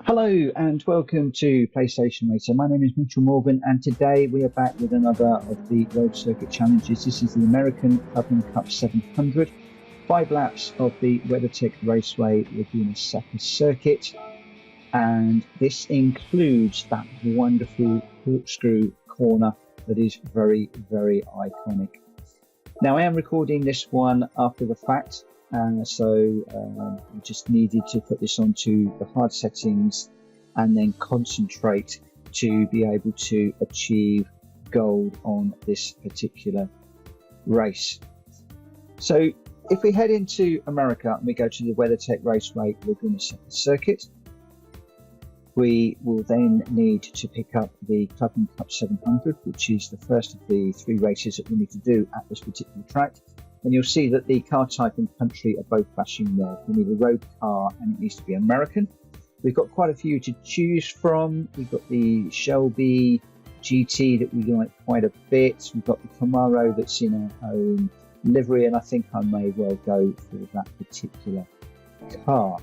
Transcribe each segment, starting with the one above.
Hello and welcome to PlayStation Racer. My name is Mitchell Morgan and today we are back with another of the road circuit challenges. This is the American Clubman Cup 700, 5 laps of the WeatherTech Raceway Laguna Seca circuit, and this includes that wonderful corkscrew corner that is very, very iconic. Now I am recording this one after the fact. We just needed to put this onto the hard settings and then concentrate to be able to achieve gold on this particular race. So if we head into America and we go to the WeatherTech Raceway Laguna circuit, we will then need to pick up the Clubman Cup 700, which is the first of the 3 races that we need to do at this particular track. And you'll see that the car type and country are both flashing red. We need a road car and it needs to be American. We've got quite a few to choose from. We've got the Shelby GT that we like quite a bit. We've got the Camaro that's in our own livery, and I think I may well go for that particular car.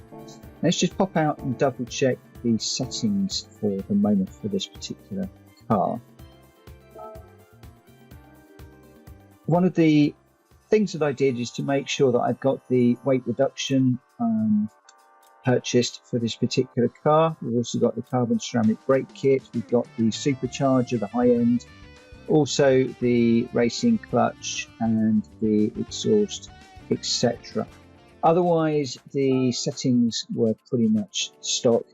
Let's just pop out and double check the settings for the moment for this particular car. One of the things that I did is to make sure that I've got the weight reduction purchased for this particular car. We've also got the carbon ceramic brake kit, we've got the supercharger, the high end, also the racing clutch and the exhaust, etc. Otherwise the settings were pretty much stock.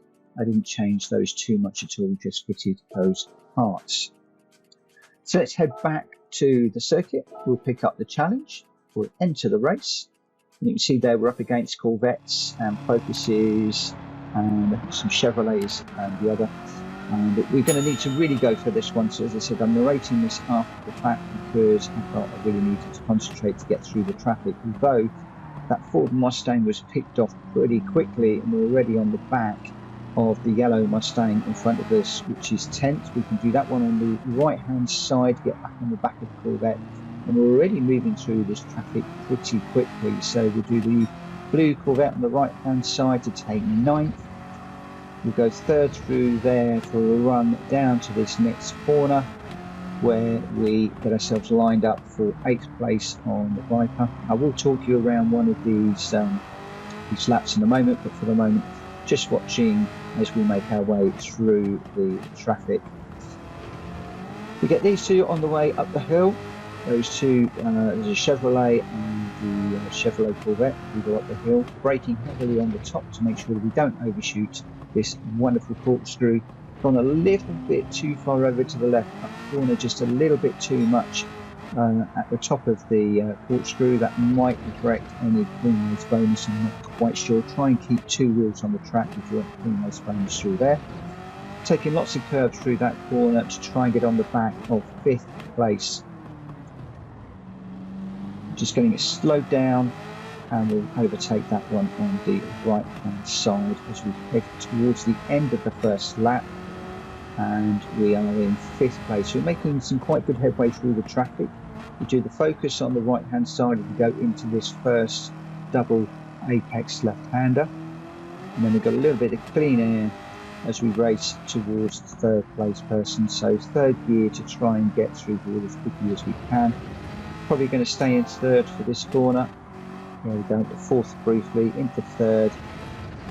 I didn't change those too much at all, just fitted those parts. So let's head back to the circuit. We'll pick up the challenge, we'll enter the race, and you can see there we're up against Corvettes and Focuses and some Chevrolets and the other, and we're going to need to really go for this one. So as I said, I'm narrating this after the fact because I felt I really needed to concentrate to get through the traffic, although that Ford Mustang was picked off pretty quickly and we're already on the back of the yellow Mustang in front of us, which is 10th. We can do that one on the right hand side, get back on the back of the Corvette, and we're already moving through this traffic pretty quickly. So we'll do the blue Corvette on the right hand side to take 9th. We'll go 3rd through there for a run down to this next corner where we get ourselves lined up for 8th place on the Viper. I will talk you around one of these laps in a moment, but for the moment just watching as we make our way through the traffic. We get these two on the way up the hill. Those two, there's a Chevrolet and the Chevrolet Corvette. We go up the hill, braking heavily on the top to make sure that we don't overshoot this wonderful corkscrew. Gone a little bit too far over to the left, up the corner just a little bit too much at the top of the corkscrew. That might direct any wing-race bonus, I'm not quite sure. Try and keep 2 wheels on the track to direct wing-race bonus through there. Taking lots of curves through that corner to try and get on the back of 5th place. Just getting it slowed down, and we'll overtake that one on the right hand side as we head towards the end of the first lap, and we are in 5th place. We're making some quite good headway through the traffic. We do the focus on the right hand side and we go into this first double apex left-hander, and then we've got a little bit of clean air as we race towards the 3rd place person. So 3rd gear to try and get through here as quickly as we can. Probably going to stay in 3rd for this corner. There we go, to 4th briefly, into 3rd,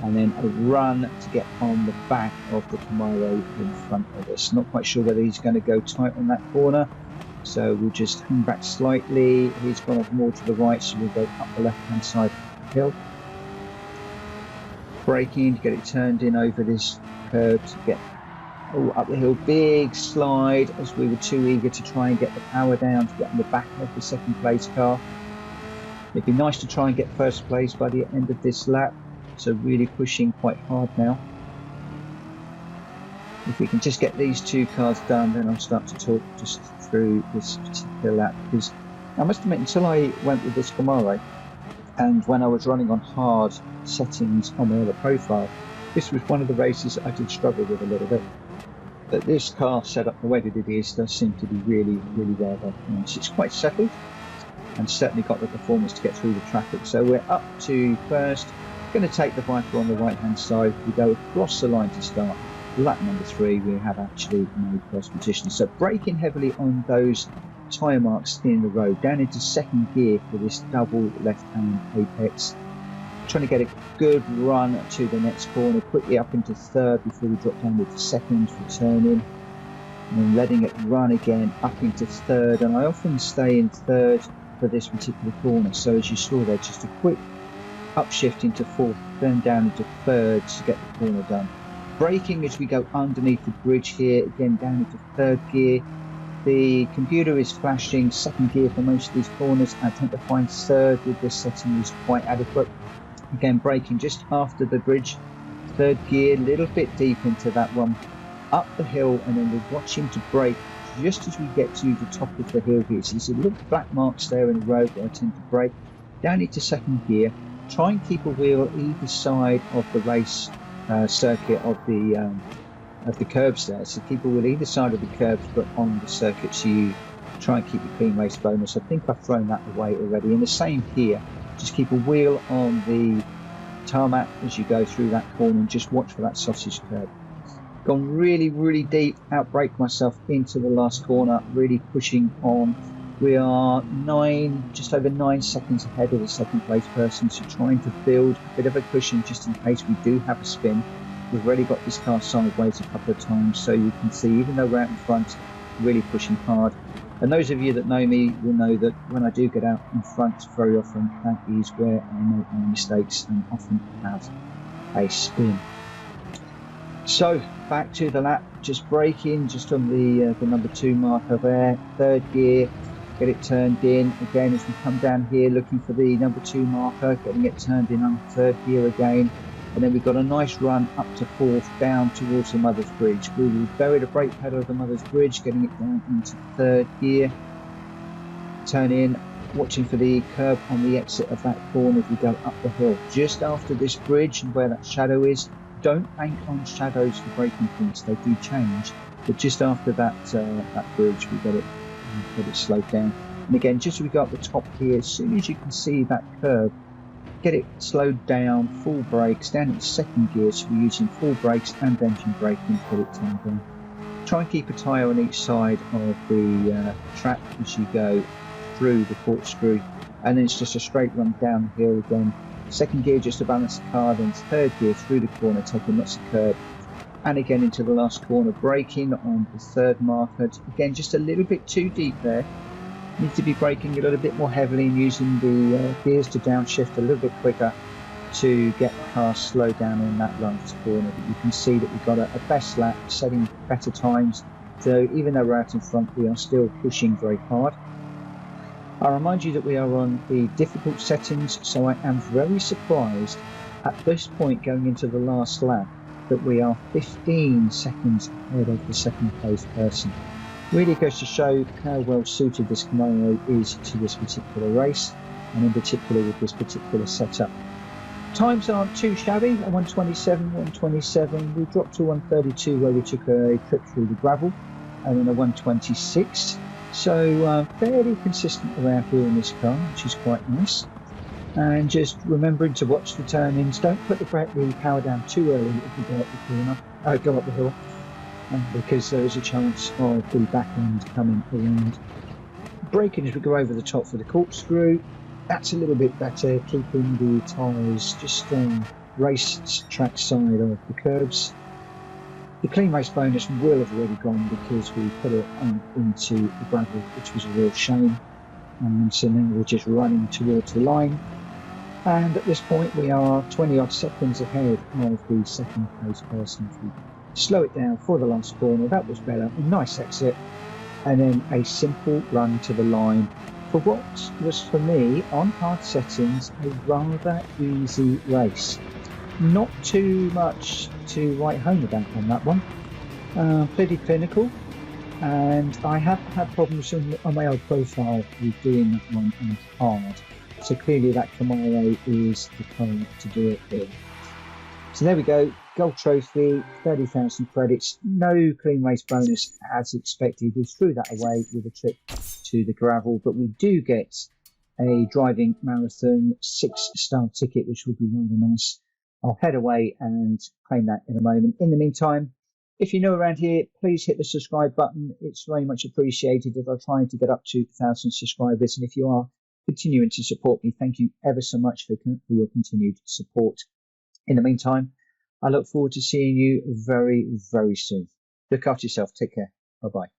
and then a run to get on the back of the Camaro in front of us. Not quite sure whether he's going to go tight on that corner, so we'll just hang back slightly. He's gone off more to the right, so we'll go up the left hand side of the hill. Braking to get it turned in over this curve to get up the hill. Big slide as we were too eager to try and get the power down to get on the back of the 2nd place car. It'd be nice to try and get 1st place by the end of this lap, so really pushing quite hard now. If we can just get these 2 cars done, then I'll start to talk just through this particular lap, because I must admit, until I went with this Camaro and when I was running on hard settings on my other profile, this was one of the races that I did struggle with a little bit. But this car set up the way that it is does seem to be really, really well done. It's quite settled and certainly got the performance to get through the traffic. So we're up to 1st, Going to take the Viper on the right hand side. We go across the line to start. Lap number 3, we have actually made first position. So braking heavily on those tyre marks in the road, down into second gear for this double left-hand apex. Trying to get a good run to the next corner, quickly up into third before we drop down into second for turning. And then letting it run again up into third. And I often stay in third for this particular corner. So as you saw there, just a quick upshift into fourth, then down into third to get the corner done. Braking as we go underneath the bridge here, again down into third gear. The computer is flashing second gear for most of these corners. I tend to find third with this setting is quite adequate. Again, braking just after the bridge, third gear, a little bit deep into that one, up the hill, and then we're watching to brake just as we get to the top of the hill here. So there's a little black marks there in the road where I tend to brake. Down into second gear, try and keep a wheel either side of the race circuit of the curbs there. So keep a wheel either side of the curbs, but on the circuit, so you try and keep your clean race bonus. I think I've thrown that away already. And the same here, just keep a wheel on the tarmac as you go through that corner and just watch for that sausage curb. Gone really, really deep, outbrake myself into the last corner, really pushing on. We are just over 9 seconds ahead of the second place person, so trying to build a bit of a cushion just in case we do have a spin. We've already got this car sideways a couple of times, so you can see, even though we're out in front, really pushing hard. And those of you that know me will know that when I do get out in front, very often that is where I make my mistakes and often have a spin. So back to the lap, just braking just on the number 2 marker there, third gear, get it turned in. Again, as we come down here, looking for the number 2 marker, getting it turned in on third gear again. And then we've got a nice run up to fourth, down towards the Mother's Bridge. We will bury the brake pedal of the Mother's Bridge, getting it down into third gear. Turn in, watching for the curb on the exit of that corner as we go up the hill. Just after this bridge and where that shadow is, don't bank on shadows for braking points, they do change. But just after that bridge, we got it slowed down. And again, just as we go up the top here, as soon as you can see that curb, get it slowed down, full brakes, down into second gear, so we're using full brakes and engine braking to get it turned down. Try and keep a tyre on each side of the track as you go through the corkscrew, and then it's just a straight run down the hill again. Second gear just to balance the car, then third gear through the corner, taking lots of curb, and again into the last corner, braking on the third marker. Again, just a little bit too deep there. Need to be braking a little bit more heavily and using the gears to downshift a little bit quicker to get the car slowed down in that last corner. But you can see that we've got a best lap, setting better times. So even though we're out in front, we are still pushing very hard. I remind you that we are on the difficult settings, so I am very surprised at this point going into the last lap that we are 15 seconds ahead of the second place person. Really goes to show how well suited this Camaro is to this particular race, and in particular with this particular setup. Times aren't too shabby, a 1:27, we dropped to 1:32 where we took a trip through the gravel, and then a 1:26. So fairly consistent around here in this car, which is quite nice. And just remembering to watch the turn-ins. Don't put the power down too early if you go up the corner, go up the hill, because there is a chance of the back end coming around. Braking as we go over the top for the corkscrew. That's a little bit better, keeping the tyres just on race track side of the curbs. The clean race bonus will have already gone because we put it into the gravel, which was a real shame. So now we're just running towards the line. And at this point we are 20 odd seconds ahead of the second place person. If we slow it down for the last corner, that was better. A nice exit. And then a simple run to the line for what was, for me, on hard settings, a rather easy race. Not too much to write home about on that one. Pretty clinical, and I have had problems on my old profile with doing that one on hard. So clearly that Camaro is the car to do it with. So there we go, gold trophy, 30,000 credits, no clean race bonus as expected. We threw that away with a trip to the gravel, but we do get a driving marathon 6-star ticket, which would be rather nice. I'll head away and claim that in a moment. In the meantime, if you're new around here, please hit the subscribe button. It's very much appreciated as I'm trying to get up to 1,000 subscribers. And if you are continuing to support me, thank you ever so much for your continued support. In the meantime, I look forward to seeing you very, very soon. Look after yourself. Take care. Bye-bye.